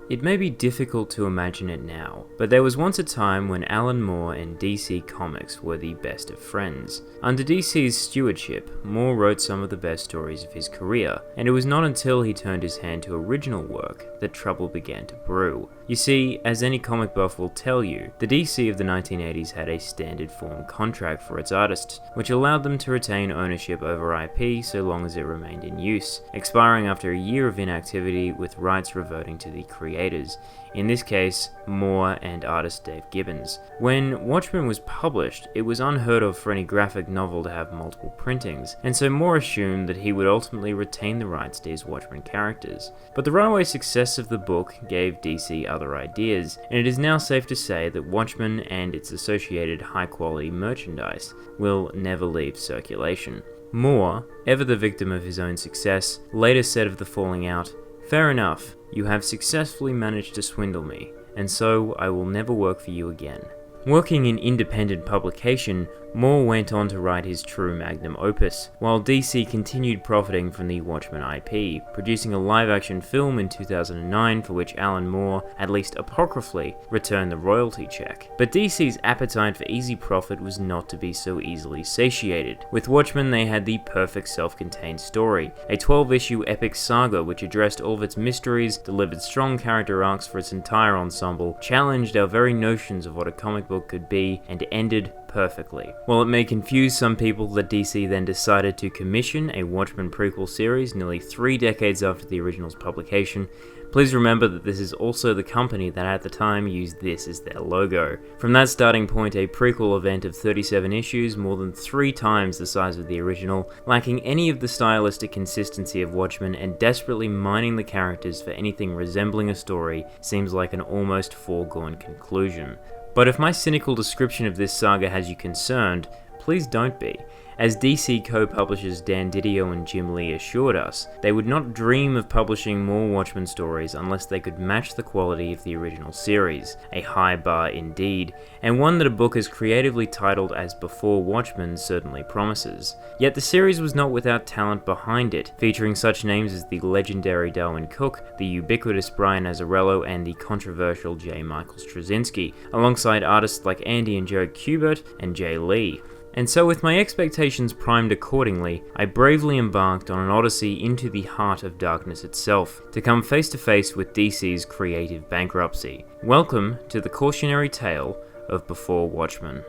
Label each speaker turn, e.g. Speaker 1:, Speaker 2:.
Speaker 1: It may be difficult to imagine it now, but there was once a time when Alan Moore and DC Comics were the best of friends. Under DC's stewardship, Moore wrote some of the best stories of his career, and it was not until he turned his hand to original work that trouble began to brew. You see, as any comic buff will tell you, the DC of the 1980s had a standard form contract for its artists, which allowed them to retain ownership over IP so long as it remained in use, expiring after a year of inactivity with rights reverting to the creators, in this case, Moore and artist Dave Gibbons. When Watchmen was published, it was unheard of for any graphic novel to have multiple printings, and so Moore assumed that he would ultimately retain the rights to his Watchmen characters. But the runaway success of the book gave DC other ideas, and it is now safe to say that Watchmen and its associated high-quality merchandise will never leave circulation. Moore, ever the victim of his own success, later said of the falling out, "Fair enough, you have successfully managed to swindle me, and so I will never work for you again." Working in independent publication, Moore went on to write his true magnum opus, while DC continued profiting from the Watchmen IP, producing a live-action film in 2009 for which Alan Moore, at least apocryphally, returned the royalty check. But DC's appetite for easy profit was not to be so easily satiated. With Watchmen, they had the perfect self-contained story, a 12-issue epic saga which addressed all of its mysteries, delivered strong character arcs for its entire ensemble, challenged our very notions of what a comic book could be, and ended perfectly. While it may confuse some people that DC then decided to commission a Watchmen prequel series nearly 3 decades after the original's publication, please remember that this is also the company that at the time used this as their logo. From that starting point, a prequel event of 37 issues, more than 3 times the size of the original, lacking any of the stylistic consistency of Watchmen and desperately mining the characters for anything resembling a story, seems like an almost foregone conclusion. But if my cynical description of this saga has you concerned, please don't be. As DC co-publishers Dan Didio and Jim Lee assured us, they would not dream of publishing more Watchmen stories unless they could match the quality of the original series, a high bar indeed, and one that a book as creatively titled as Before Watchmen certainly promises. Yet the series was not without talent behind it, featuring such names as the legendary Darwyn Cooke, the ubiquitous Brian Azzarello, and the controversial J. Michael Straczynski, alongside artists like Andy and Joe Kubert and Jay Lee. And so with my expectations primed accordingly, I bravely embarked on an odyssey into the heart of darkness itself, to come face to face with DC's creative bankruptcy. Welcome to the cautionary tale of Before Watchmen.